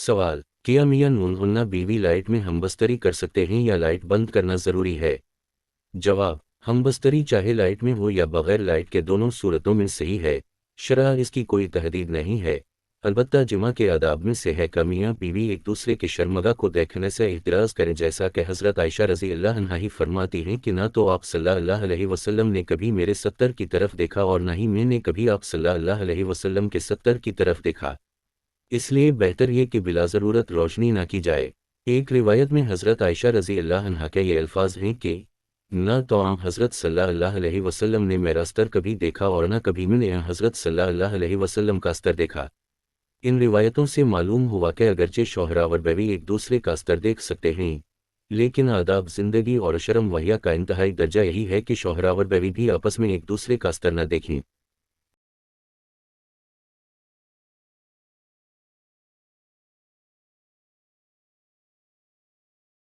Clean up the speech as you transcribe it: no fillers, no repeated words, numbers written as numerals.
सवाल: क्या मियां नून बीवी लाइट में हमबस्तरी कर सकते हैं या लाइट बंद करना ज़रूरी है? जवाब: हमबस्तरी चाहे लाइट में हो या बगैर लाइट के दोनों सूरतों में सही है। शरअ इसकी कोई तहदीद नहीं है। अलबत्ता जिमा के आदाब में से है कि मियां बीवी एक दूसरे के शर्मगा को देखने से एहतिराज़ करें, जैसा कि हज़रत आयशा रज़ी अल्लाह अन्हा ही फरमाती हैं कि ना तो आप सल्लल्लाहु अलैहि वसल्लम ने कभी मेरे सत्तर की तरफ देखा और ना ही मैंने कभी आप सल्लल्लाहु अलैहि वसल्लम के सत्तर की तरफ देखा। इसलिए बेहतर ये कि बिला ज़रूरत रोशनी ना की जाए। एक रिवायत में हज़रत आयशा रज़ी अल्लाह अन्हा के ये अल्फाज हैं कि न तो आम हज़रत सल्लल्लाहु अलैहि वसल्लम ने मेरा स्तर कभी देखा और न कभी मैंने हज़रत सल्लल्लाहु अलैहि वसल्लम का स्तर देखा। इन रिवायतों से मालूम हुआ कि अगरचे शौहरा और बीवी एक दूसरे का स्तर देख सकते हैं, लेकिन आदाब ज़िंदगी और शर्म वहिया का इंतहाई दर्जा यही है कि शौहरा और बीवी भी आपस में एक दूसरे का स्तर न देखें।